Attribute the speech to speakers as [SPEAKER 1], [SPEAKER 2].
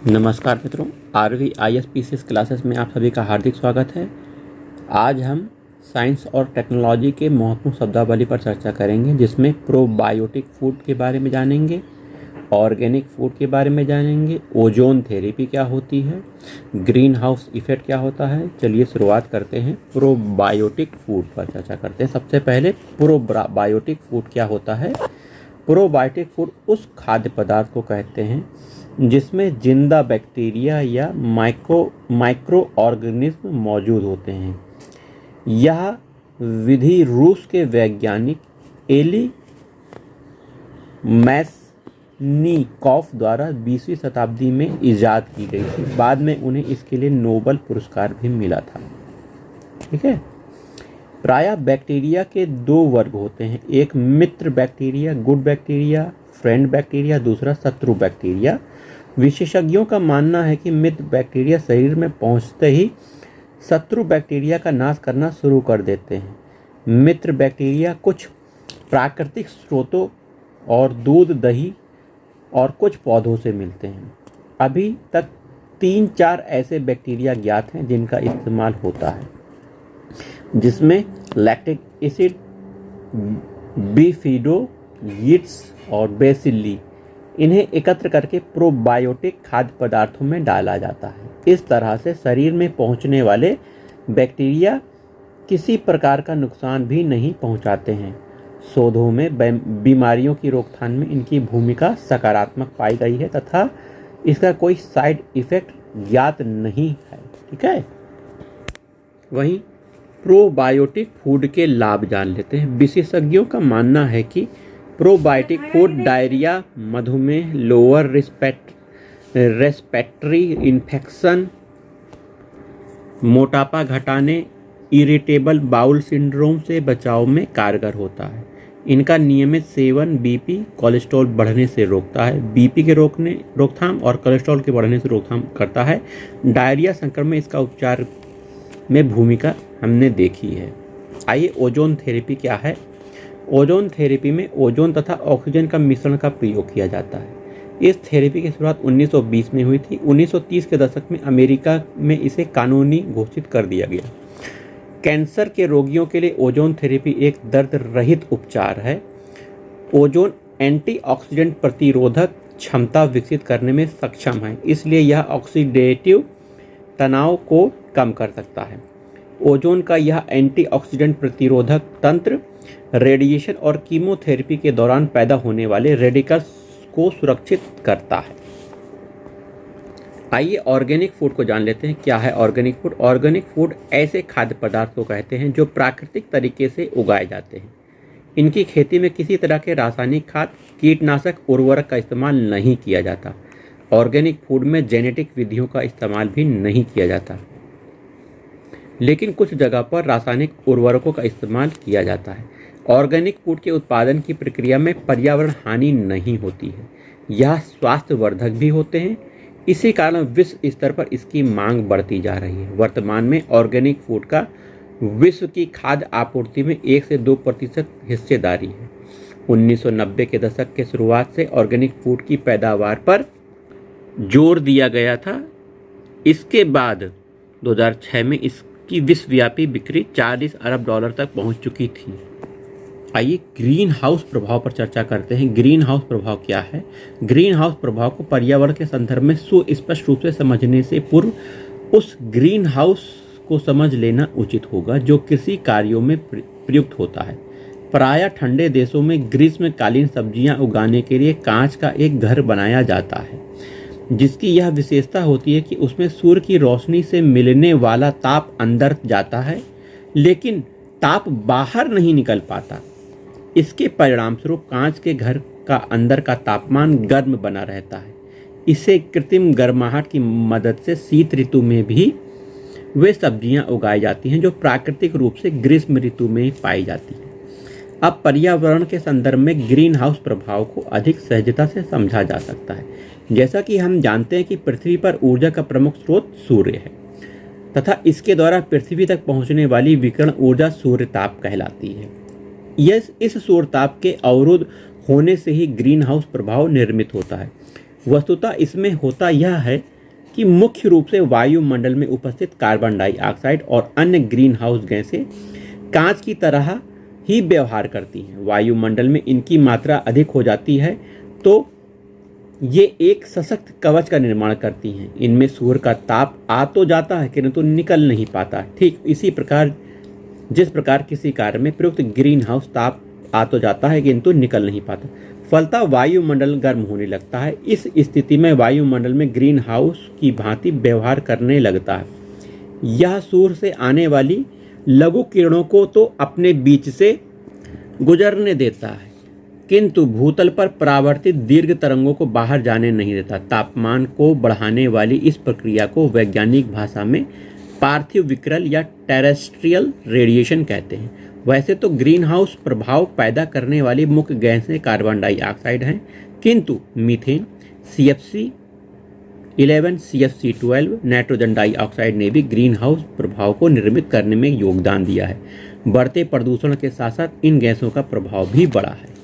[SPEAKER 1] नमस्कार मित्रों, RV ISPCS classes में आप सभी का हार्दिक स्वागत है। आज हम साइंस और टेक्नोलॉजी के महत्वपूर्ण शब्दावली पर चर्चा करेंगे, जिसमें प्रोबायोटिक फूड के बारे में जानेंगे, ऑर्गेनिक फूड के बारे में जानेंगे, ओजोन थेरेपी क्या होती है, ग्रीन हाउस इफेक्ट क्या होता है। चलिए शुरुआत करते हैं, प्रोबायोटिक फूड पर चर्चा करते हैं। सबसे पहले प्रोबायोटिक फूड क्या होता है। प्रोबायोटिक फूड उस खाद्य पदार्थ को कहते हैं जिसमें जिंदा बैक्टीरिया या माइक्रो ऑर्गेनिज्म मौजूद होते हैं। यह विधि रूस के वैज्ञानिक एली मैस्निकॉफ द्वारा 20वीं शताब्दी में इजाद की गई थी। बाद में उन्हें इसके लिए नोबेल पुरस्कार भी मिला था। ठीक है। प्रायः बैक्टीरिया के दो वर्ग होते हैं, एक मित्र bacteria, good bacteria, friend bacteria, दूसरा शत्रु बैक्टीरिया। विशेषज्ञों का मानना है कि मित्र बैक्टीरिया शरीर में पहुंचते ही शत्रु बैक्टीरिया का नाश करना शुरू कर देते हैं। मित्र बैक्टीरिया कुछ प्राकृतिक स्रोतों और दूध, दही और कुछ पौधों से मिलते हैं। अभी तक 3-4 ऐसे बैक्टीरिया ज्ञात हैं जिनका इस्तेमाल होता है, जिसमें लैक्टिक एसिड, बिफिडो, यीस्ट और बेसिली। इन्हें एकत्र करके प्रोबायोटिक खाद्य पदार्थों में डाला जाता है। इस तरह से शरीर में पहुंचने वाले बैक्टीरिया किसी प्रकार का नुकसान भी नहीं पहुंचाते हैं। शोधों में बीमारियों की रोकथाम में इनकी भूमिका सकारात्मक पाई गई है तथा इसका कोई साइड इफेक्ट ज्ञात नहीं है। ठीक है। वहीं प्रोबायोटिक फूड के लाभ जान लेते हैं। विशेषज्ञों का मानना है कि प्रोबायोटिक फूड डायरिया, मधुमेह, लोअर रेस्पिरेटरी इन्फेक्शन, मोटापा घटाने, इरिटेबल बाउल सिंड्रोम से बचाव में कारगर होता है। इनका नियमित सेवन बीपी, कोलेस्ट्रॉल बढ़ने से रोकता है। बीपी के रोकथाम और कोलेस्ट्रॉल के बढ़ने से रोकथाम करता है। डायरिया संक्रमण में इसका उपचार में भूमिका हमने देखी है। आइए, ओजोन थेरेपी क्या है। ओजोन थेरेपी में ओजोन तथा ऑक्सीजन का मिश्रण का प्रयोग किया जाता है। इस थेरेपी की शुरुआत 1920 में हुई थी। 1930 के दशक में अमेरिका में इसे कानूनी घोषित कर दिया गया। कैंसर के रोगियों के लिए ओजोन थेरेपी एक दर्द रहित उपचार है। ओजोन एंटीऑक्सीडेंट प्रतिरोधक क्षमता विकसित करने में सक्षम है, इसलिए यह ऑक्सीडेटिव तनाव को कम कर सकता है। ओजोन का यह एंटीऑक्सीडेंट प्रतिरोधक तंत्र रेडिएशन और कीमोथेरेपी के दौरान पैदा होने वाले रेडिकल्स को सुरक्षित करता है। आइए ऑर्गेनिक फूड को जान लेते हैं। क्या है ऑर्गेनिक फूड। ऑर्गेनिक फूड ऐसे खाद्य पदार्थ को कहते हैं जो प्राकृतिक तरीके से उगाए जाते हैं। इनकी खेती में किसी तरह के रासायनिक खाद, कीटनाशक, उर्वरक का इस्तेमाल नहीं किया जाता। ऑर्गेनिक फूड में जेनेटिक विधियों का इस्तेमाल भी नहीं किया जाता, लेकिन कुछ जगह पर रासायनिक उर्वरकों का इस्तेमाल किया जाता है। ऑर्गेनिक फूड के उत्पादन की प्रक्रिया में पर्यावरण हानि नहीं होती है। यह स्वास्थ्यवर्धक भी होते हैं। इसी कारण विश्व स्तर पर इसकी मांग बढ़ती जा रही है। वर्तमान में ऑर्गेनिक फूड का विश्व की खाद्य आपूर्ति में 1 से 2% हिस्सेदारी है। 1990 के दशक के शुरुआत से ऑर्गेनिक फूड की पैदावार पर जोर दिया गया था। इसके बाद 2006 में इसकी विश्वव्यापी बिक्री $40 अरब तक पहुंच चुकी थी। आइए ग्रीन हाउस प्रभाव पर चर्चा करते हैं। ग्रीन हाउस प्रभाव क्या है। ग्रीन हाउस प्रभाव को पर्यावरण के संदर्भ में सुस्पष्ट रूप से समझने से पूर्व उस ग्रीन हाउस को समझ लेना उचित होगा जो कृषि कार्यों में प्रयुक्त होता है। प्रायः ठंडे देशों में ग्रीष्मकालीन सब्जियां उगाने के लिए कांच का एक घर बनाया जाता है, जिसकी यह विशेषता होती है कि उसमें सूर्य की रोशनी से मिलने वाला ताप अंदर जाता है, लेकिन ताप बाहर नहीं निकल पाता। इसके परिणामस्वरूप कांच के घर का अंदर का तापमान गर्म बना रहता है। इसे कृत्रिम गर्माहट की मदद से शीत ऋतु में भी वे सब्जियां उगाई जाती हैं जो प्राकृतिक रूप से ग्रीष्म ऋतु में पाई जाती हैं। अब पर्यावरण के संदर्भ में ग्रीन हाउस प्रभाव को अधिक सहजता से समझा जा सकता है। जैसा कि हम जानते हैं कि पृथ्वी पर ऊर्जा का प्रमुख स्रोत सूर्य है तथा इसके द्वारा पृथ्वी तक पहुंचने वाली विकिरण ऊर्जा सूर्य ताप कहलाती है। इस सूर्य ताप के अवरुद्ध होने से ही ग्रीन हाउस प्रभाव निर्मित होता है। वस्तुतः इसमें होता यह है कि मुख्य रूप से वायुमंडल में उपस्थित कार्बन डाइऑक्साइड और अन्य ग्रीन हाउस गैसें कांच की तरह ही व्यवहार करती हैं। वायुमंडल में इनकी मात्रा अधिक हो जाती है तो ये एक सशक्त कवच का निर्माण करती हैं। इनमें सूर्य का ताप आ तो जाता है किंतु निकल नहीं पाता। ठीक इसी प्रकार जिस प्रकार किसी कार्य में प्रयुक्त ग्रीन हाउस ताप आ तो जाता है किंतु निकल नहीं पाता, फलतः वायुमंडल गर्म होने लगता है। इस स्थिति में वायुमंडल में ग्रीन हाउस की भांति व्यवहार करने लगता है। यह सूर्य से आने वाली लघु किरणों को तो अपने बीच से गुजरने देता है किंतु भूतल पर परावर्तित दीर्घ तरंगों को बाहर जाने नहीं देता। तापमान को बढ़ाने वाली इस प्रक्रिया को वैज्ञानिक भाषा में पार्थिव विकिरण या टेरेस्ट्रियल रेडिएशन कहते हैं। वैसे तो ग्रीन हाउस प्रभाव पैदा करने वाली मुख्य गैसें कार्बन डाइऑक्साइड हैं किंतु methane, CFC11, CFC12, nitrogen dioxide ने भी ग्रीन हाउस प्रभाव को निर्मित करने में योगदान दिया है। बढ़ते प्रदूषण के साथ साथ इन गैसों का प्रभाव भी बढ़ा है।